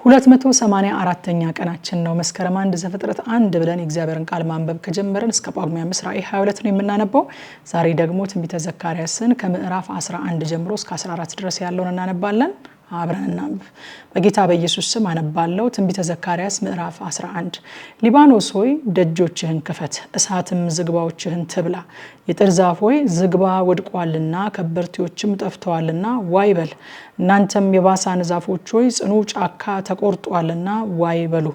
284ኛ ቀናችን ነው። መስከረም 1 ዘፍጥረት 1 ብለን የእግዚአብሔርን ቃል ማንበብ ከጀመረን እስከ ጳጉሜ 5 ራዕይ 22 ነው የምናነበው። ዛሬ ደግሞ ትንቢተ ዘካርያስን ከምዕራፍ 11 ጀምሮ እስከ 14 ድረስ ያለውን እናነባለን። አብረን እናንብ። በጌታ በኢየሱስ ስም አነባለሁ። ትንቢተ ዘካርያስ ምዕራፍ 11 ሊባኖስ ሆይ ደጆችህን ክፈት፣ እሳትም ዝግባዎችህን ትብላ። የጥድ ዛፍ ሆይ ዝግባ ወድቋልና ከበርቴዎችም ጠፍተዋልና ዋይ በል። እናንተም የባሳን ዛፎች ሆይ ጽኑ ጫካ ተቆርጧልና ዋይ በሉ።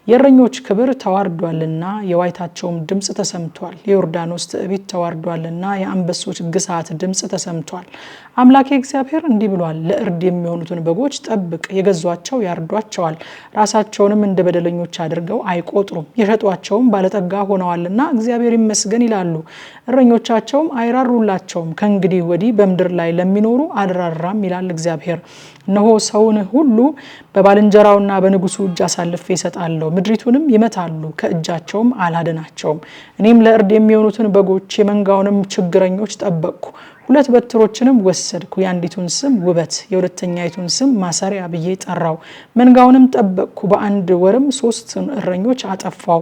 የእረኞች ክብር ተዋርዷልና የዋይታቸውም ድምጽ ተሰምቷል። የዮርዳኖስ ትዕቢት ተዋርዷልና የአንበሶች ግሳት ድምጽ ተሰምቷል። አምላኬ እግዚአብሔር እንዲህ ብሏል፣ ለእርድ የሚሆኑትን በጎች ጠብቅ፣ የገዟቸው ያርዷቸዋል፣ ራሳቸውንም እንደ በደለኞች አድርገው አይቆጥሩም። የሸጧቸውም ባለጠጋ ሆነዋልና እግዚአብሔር ይመስገን ይላሉ። እረኞቻቸውም አይራሩላቸውም። ከእንግዲህ ወዲህ በምድር ላይ ለሚኖሩ አልራራም ይላል እግዚአብሔር። እነሆ ሰውን ሁሉ በባልንጀራውና በንጉሱ እጅ አሳልፌ እሰጣለሁ፣ ምድሪቱንም ይመታሉ፣ ከእጃቸውም አላድናቸውም። እኔም ለእርድ የሚሆኑትን በጎች የመንጋውንም ችግረኞች ጠበቅኩ። 2 በትሮችንም ወሰድኩ። የአንዲቱን ስም ውበት የሁለተኛይቱን ስም ማሰሪያ ብዬ ጠራው። መንጋውንም ጠበቅኩ። በአንድ ወርም 3 እረኞች አጠፋው።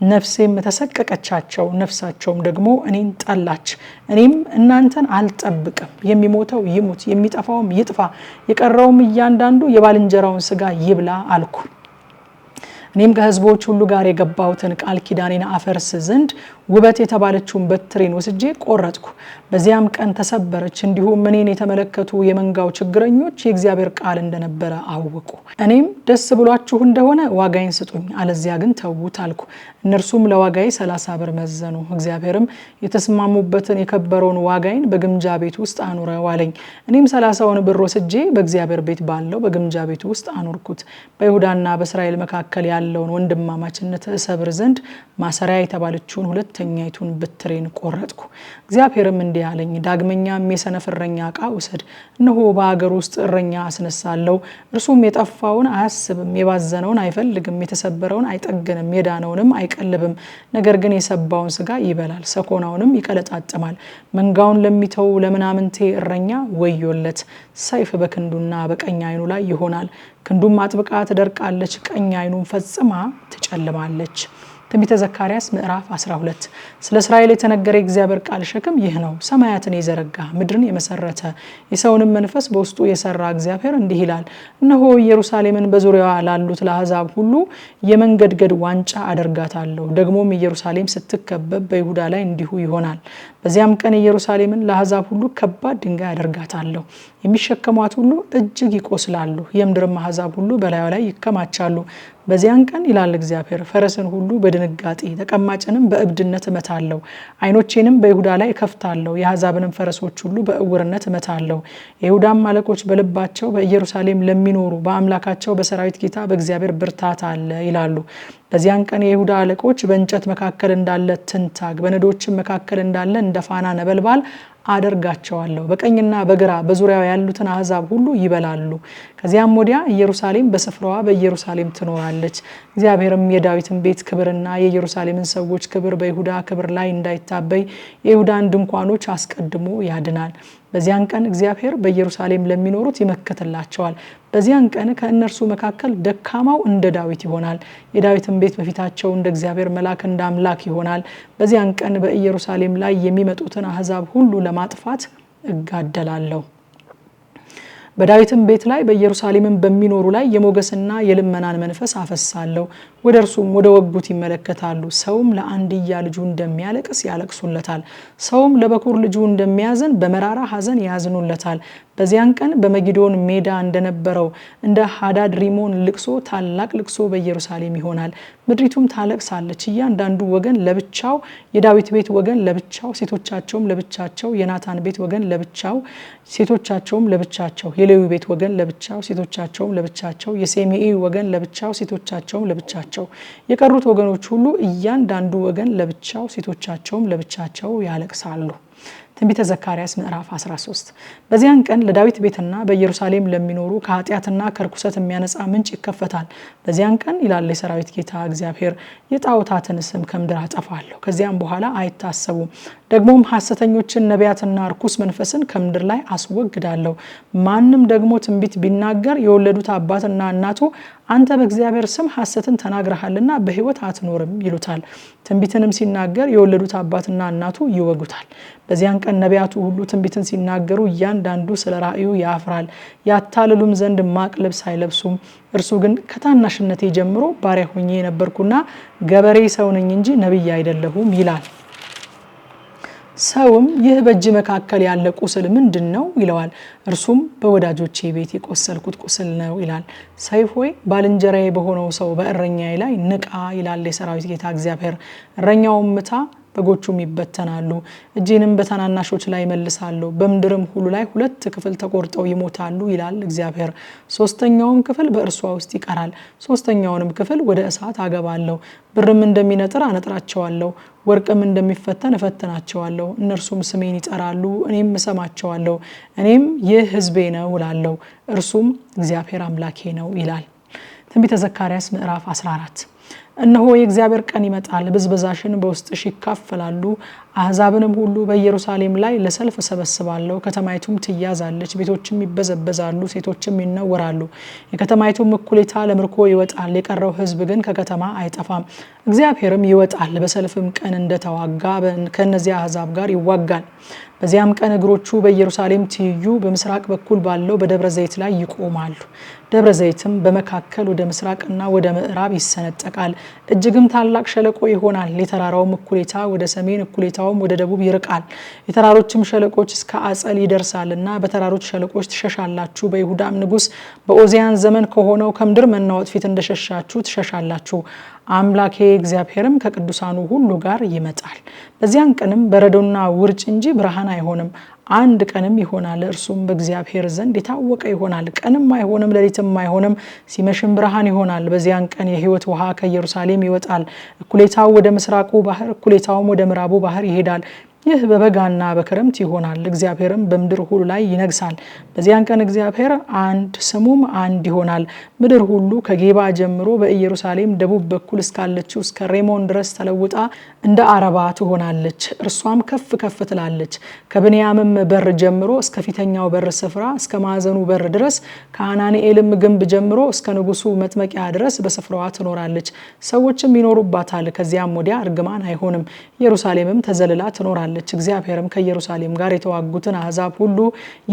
ነፍሴም ተሰቀቀቻቸው፣ ነፍሳቸውም ደግሞ እኔን ጠላች። እኔም እናንተን አልጠብቅም፣ የሚሞተው ይሙት፣ የሚጠፋውም ይጥፋ፣ የቀረውም እያንዳንዱ የባልንጀራውን ስጋ ይብላ አልኩ። እኔም ከሕዝቦች ሁሉ ጋር የገባሁትን ቃል ኪዳኔን አፈርስ ዘንድ ውበት የተባለችውን በትሬን ወስጄ ቆረጥኩ። በዚያም ቀን ተሰበረች። እንዲሁም እኔን የተመለከቱ የመንጋው ችግረኞች የእግዚአብሔር ቃል እንደነበረ አወቁ። እኔም ደስ ብሏችሁ እንደሆነ ዋጋዬን ስጡኝ፣ አለዚያ ግን ተዉት አልኩ። እነርሱም ለዋጋዬ 30 ብር መዘኑ። እግዚአብሔርም የተስማሙበትን የከበረውን ዋጋዬን በግምጃ ቤት ውስጥ አኑረው አለኝ። እኔም 30ውን ብር ወስጄ በእግዚአብሔር ቤት ባለው በግምጃ ቤት ውስጥ አኖርኩት። በይሁዳና በእስራኤል መካከል ያለውን ወንድማማችነት እሰብር ዘንድ ማሰሪያ የተባለችውን ሁለተኛይቱን በትሬን ቆረጥኩ። እግዚአብሔርም እንዲህ አለኝ፣ ዳግመኛም የሰነፍ እረኛ ዕቃ ውሰድ። እነሆ በአገር ውስጥ እረኛ አስነሳለሁ። እርሱም የጠፋውን አያስብም፣ የባዘነውን አይፈልግም፣ የተሰበረውን አይጠግንም፣ የዳነውንም አይቀልብም። ነገር ግን የሰባውን ስጋ ይበላል፣ ሰኮናውንም ይቀለጣጥማል። መንጋውን ለሚተው ለምናምንቴ እረኛ ወዮለት። ሰይፍ በክንዱና በቀኝ ዓይኑ ላይ ይሆናል። ክንዱም አጥብቃ ትደርቃለች፣ ቀኝ ዓይኑም ፈጽማ ትጨልማለች። ትንቢተ ዘካርያስ ምዕራፍ 12 ስለ እስራኤል የተነገረ የእግዚአብሔር ቃል ሸክም ይህ ነው። ሰማያትን የዘረጋ ምድርን የመሰረተ የሰውንም መንፈስ በውስጡ የሰራ እግዚአብሔር እንዲህ ይላል፣ እነሆ ኢየሩሳሌምን በዙሪያዋ ላሉት ለአሕዛብ ሁሉ የመንገድገድ ዋንጫ አደርጋታለሁ። ደግሞም ኢየሩሳሌም ስትከበብ በይሁዳ ላይ እንዲሁ ይሆናል። በዚያም ቀን ኢየሩሳሌምን ለአሕዛብ ሁሉ ከባድ ድንጋይ አደርጋታለሁ። የሚሸከሟት ሁሉ እጅግ ይቆስላሉ፣ የምድርም አሕዛብ ሁሉ በላዩ ላይ ይከማቻሉ። በዚያን ቀን ይላል እግዚአብሔር፣ ፈረስን ሁሉ በድንጋጤ ተቀማጭንም በእብድነት እመታለሁ። ዓይኖቼንም በይሁዳ ላይ እከፍታለሁ፣ የአሕዛብንም ፈረሶች ሁሉ በእውርነት እመታለሁ። የይሁዳም አለቆች በልባቸው በኢየሩሳሌም ለሚኖሩ በአምላካቸው በሰራዊት ጌታ በእግዚአብሔር ብርታት አለ ይላሉ። በዚያን ቀን የይሁዳ አለቆች በእንጨት መካከል እንዳለ ትንታግ፣ በነዶችም መካከል እንዳለ እንደ ፋና ነበልባል አደርጋቸዋለሁ። በቀኝና በግራ በዙሪያው ያሉትን አሕዛብ ሁሉ ይበላሉ። ከዚያም ወዲያ ኢየሩሳሌም በስፍራዋ በኢየሩሳሌም ትኖራለች። እግዚአብሔርም የዳዊትን ቤት ክብርና የኢየሩሳሌምን ሰዎች ክብር በይሁዳ ክብር ላይ እንዳይታበይ የይሁዳን ድንኳኖች አስቀድሞ ያድናል። በዚያን ቀን እግዚአብሔር በኢየሩሳሌም ለሚኖሩት ይመክትላቸዋል። በዚያን ቀን ከእነርሱ መካከል ደካማው እንደ ዳዊት ይሆናል፣ የዳዊትን ቤት በፊታቸው እንደ እግዚአብሔር መልአክ እንደ አምላክ ይሆናል። በዚያን ቀን በኢየሩሳሌም ላይ የሚመጡትን አሕዛብ ሁሉ ለማጥፋት እጋደላለሁ። በዳዊትም ቤት ላይ በኢየሩሳሌም በሚኖሩ ላይ የሞገስና የልመናን መንፈስ አፈሳለሁ። ወደ እርሱም ወደ ወጉት ይመለከታሉ። ሰውም ለአንድያ ልጁ እንደሚያለቅስ ያለቅሱለታል፣ ሰውም ለበኩር ልጁ እንደሚያዝን በመራራ ሐዘን ያዝኑለታል። በዚያን ቀን በመጊዶን ሜዳ እንደነበረው እንደ ሃዳድ ሪሞን ልቅሶ ታላቅ ልቅሶ በኢየሩሳሌም ይሆናል። ምድሪቱም ታለቅሳለች፣ እያንዳንዱ ወገን ለብቻው፣ የዳዊት ቤት ወገን ለብቻው፣ ሴቶቻቸውም ለብቻቸው፣ የናታን ቤት ወገን ለብቻው፣ ሴቶቻቸውም ለብቻቸው፣ የሌዊ ቤት ወገን ለብቻው፣ ሴቶቻቸውም ለብቻቸው፣ የሴሜኢ ወገን ለብቻው፣ ሴቶቻቸውም ለብቻቸው፣ የቀሩት ወገኖች ሁሉ እያንዳንዱ ወገን ለብቻው፣ ሴቶቻቸውም ለብቻቸው ያለቅሳሉ። ትንቢተ ዘካርያስ ምዕራፍ 13 በዚያን ቀን ለዳዊት ቤትና በኢየሩሳሌም ለሚኖሩ ከኃጢአትና ከርኩሰት የሚያነጻ ምንጭ ይከፈታል። በዚያን ቀን ይላል የሰራዊት ጌታ እግዚአብሔር የጣዖታትን ስም ከምድር አጠፋለሁ፣ ከዚያም በኋላ አይታሰቡም። ደግሞም ሐሰተኞችን ነቢያትና ርኩስ መንፈስን ከምድር ላይ አስወግዳለሁ። ማንም ደግሞ ትንቢት ቢናገር የወለዱት አባትና እናቱ አንተ በእግዚአብሔር ስም ሐሰትን ተናግረሃልና በሕይወት አትኖርም ይሉታል። ትንቢትንም ሲናገር የወለዱት አባትና እናቱ ይወጉታል። በዚያን ቀን ነቢያቱ ሁሉ ትንቢትን ሲናገሩ እያንዳንዱ ስለ ራእዩ ያፍራል። ያታልሉም ዘንድ ማቅ ልብስ አይለብሱም። እርሱ ግን ከታናሽነቴ ጀምሮ ባሪያ ሆኜ የነበርኩና ገበሬ ሰው ነኝ እንጂ ነቢይ አይደለሁም ይላል። ሰውም ይህ በእጅ መካከል ያለ ቁስል ምንድነው ይለዋል። እርሱም በወዳጆቼ ቤት የቆሰልኩት ቁስል ነው ይላል። ሰይፍ ሆይ ባልንጀራዬ በሆነው ሰው በእረኛዬ ላይ ንቃ ይላል የሰራዊት ጌታ እግዚአብሔር። እረኛውም ምታ በጎቹም ይበተናሉ፣ እጄንም በታናናሾች ላይ መልሳለሁ፣ በምድርም ሁሉ ላይ 2 ክፍል ተቆርጠው ይሞታሉ ይላል እግዚአብሔር። 3ኛውም ክፍል በእርሷ ውስጥ ይቀራል፣ 3ኛውንም ክፍል ወደ እሳት አገባለሁ። ብርም እንደሚነጥር አነጥራቸዋለሁ፣ ወርቅም እንደሚፈተን እፈትናቸዋለሁ። እነርሱም ስሜን ይጠራሉ፣ እኔም እሰማቸዋለሁ። እኔም ይህ ሕዝቤ ነው እላለሁ፣ እርሱም እግዚአብሔር አምላኬ ነው ይላል። ትንቢተ ዘካርያስ ምዕራፍ 14 እነሆ የእግዚአብሔር ቀን ይመጣል፣ ብዝበዛሽን በውስጥሽ ይካፈላሉ። አሕዛብንም ሁሉ በኢየሩሳሌም ላይ ለሰልፍ ሰበስባለሁ። ከተማይቱም ትያዛለች፣ ቤቶችም ይበዘበዛሉ፣ ሴቶችም ይነወራሉ። የከተማይቱም እኩሌታ ለምርኮ ይወጣል፣ የቀረው ሕዝብ ግን ከከተማ አይጠፋም። እግዚአብሔርም ይወጣል፣ በሰልፍም ቀን እንደተዋጋ ከእነዚያ አሕዛብ ጋር ይዋጋል። በዚያም ቀን እግሮቹ በኢየሩሳሌም ትይዩ በምስራቅ በኩል ባለው በደብረ ዘይት ላይ ይቆማሉ። ደብረ ዘይትም በመካከል ወደ ምስራቅና ወደ ምዕራብ ይሰነጠቃል፣ እጅግም ታላቅ ሸለቆ ይሆናል። የተራራውም እኩሌታ ወደ ሰሜን እኩሌታውም ወደ ደቡብ ይርቃል። የተራሮችም ሸለቆች እስከ አጸል ይደርሳልና በተራሮች ሸለቆች ትሸሻላችሁ። በይሁዳም ንጉሥ በኦዚያን ዘመን ከሆነው ከምድር መናወጥ ፊት እንደሸሻችሁ ትሸሻላችሁ። አምላኬ እግዚአብሔርም ከቅዱሳኑ ሁሉ ጋር ይመጣል። በዚያን ቀንም በረዶና ውርጭ እንጂ ብርሃን አይሆንም። አንድ ቀንም ይሆናል፣ እርሱም በእግዚአብሔር ዘንድ የታወቀ ይሆናል። ቀንም አይሆንም፣ ሌሊትም አይሆንም፣ ሲመሽም ብርሃን ይሆናል። በዚያን ቀን የሕይወት ውሃ ከኢየሩሳሌም ይወጣል። እኩሌታው ወደ ምስራቁ ባህር፣ እኩሌታውም ወደ ምዕራቡ ባህር ይሄዳል። ይህ በበጋና በክረምት ይሆናል። እግዚአብሔርም በምድር ሁሉ ላይ ይነግሳል። በዚያን ቀን እግዚአብሔር አንድ ስሙም አንድ ይሆናል። ምድር ሁሉ ከጌባ ጀምሮ በኢየሩሳሌም ደቡብ በኩል እስካለችው እስከ ሬሞን ድረስ ተለውጣ እንደ አረባ ትሆናለች። እርሷም ከፍ ከፍ ትላለች። ከብንያምም በር ጀምሮ እስከ ፊተኛው በር ስፍራ እስከ ማዕዘኑ በር ድረስ ከአናንኤልም ግንብ ጀምሮ እስከ ንጉሱ መጥመቂያ ድረስ በስፍራዋ ትኖራለች። ሰዎችም ይኖሩባታል። ከዚያም ወዲያ እርግማን አይሆንም። ኢየሩሳሌምም ተዘልላ ትኖራለች። እግዚአብሔርም ከኢየሩሳሌም ጋር የተዋጉትን አሕዛብ ሁሉ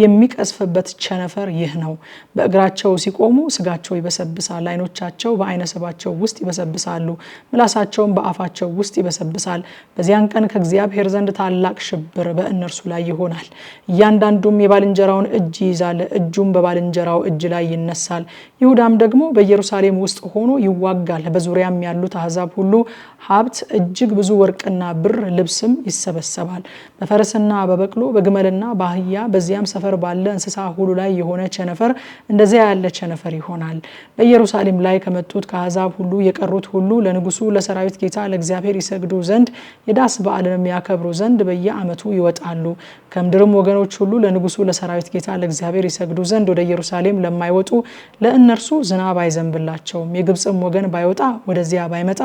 የሚቀስፍበት ቸነፈር ይህ ነው። በእግራቸው ሲቆሙ ስጋቸው ይበሰብሳል፣ ዓይኖቻቸው በዓይነ ስባቸው ውስጥ ይበሰብሳሉ፣ ምላሳቸውም በአፋቸው ውስጥ ይበሰብሳል። በዚያን ቀን ከእግዚአብሔር ዘንድ ታላቅ ሽብር በእነርሱ ላይ ይሆናል። እያንዳንዱም የባልንጀራውን እጅ ይይዛል፣ እጁም በባልንጀራው እጅ ላይ ይነሳል። ይሁዳም ደግሞ በኢየሩሳሌም ውስጥ ሆኖ ይዋጋል። በዙሪያም ያሉት አሕዛብ ሁሉ ሀብት፣ እጅግ ብዙ ወርቅና ብር፣ ልብስም ይሰበሰባል። በፈረስና በበቅሎ በግመልና በአህያ በዚያም ሰፈር ባለ እንስሳ ሁሉ ላይ የሆነ ቸነፈር እንደዚያ ያለ ቸነፈር ይሆናል። በኢየሩሳሌም ላይ ከመጡት ከአሕዛብ ሁሉ የቀሩት ሁሉ ለንጉሱ ለሰራዊት ጌታ ለእግዚአብሔር ይሰግዱ ዘንድ የዳስ በዓልንም ያከብሩ ዘንድ በየዓመቱ ይወጣሉ። ከምድርም ወገኖች ሁሉ ለንጉሱ ለሰራዊት ጌታ ለእግዚአብሔር ይሰግዱ ዘንድ ወደ ኢየሩሳሌም ለማይወጡ ለእነርሱ ዝናብ አይዘንብላቸውም። የግብፅም ወገን ባይወጣ ወደዚያ ባይመጣ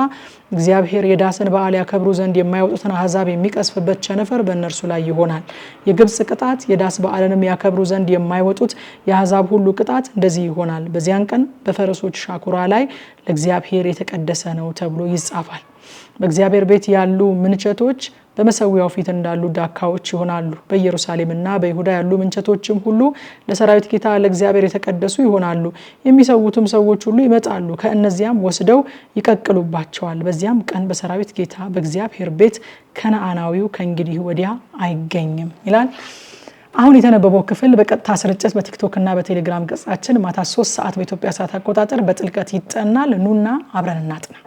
እግዚአብሔር የዳስን በዓል ያከብሩ ዘንድ የማይወጡትን አሕዛብ የሚቀስፍበት ቸነፈር በእነርሱ ላይ ይሆናል። የግብፅ ቅጣት የዳስ በዓልንም ያከብሩ ዘንድ የማይወጡት የአሕዛብ ሁሉ ቅጣት እንደዚህ ይሆናል። በዚያን ቀን በፈረሶች ሻኩራ ላይ ለእግዚአብሔር የተቀደሰ ነው ተብሎ ይጻፋል። በእግዚአብሔር ቤት ያሉ ምንቸቶች በመሰዊያው ፊት እንዳሉ ዳካዎች ይሆናሉ። በኢየሩሳሌምና በይሁዳ ያሉ ምንቸቶችም ሁሉ ለሰራዊት ጌታ ለእግዚአብሔር የተቀደሱ ይሆናሉ። የሚሰውቱም ሰዎች ሁሉ ይመጣሉ፣ ከእነዚያም ወስደው ይቀቅሉባቸዋል። በዚያም ቀን በሰራዊት ጌታ በእግዚአብሔር ቤት ከነዓናዊው ከእንግዲህ ወዲያ አይገኝም ይላል። አሁን የተነበበው ክፍል በቀጥታ ስርጭት በቲክቶክ እና በቴሌግራም ገጻችን ማታ 3 ሰዓት በኢትዮጵያ ሰዓት አቆጣጠር በጥልቀት ይጠናል። ኑና አብረን እናጥና።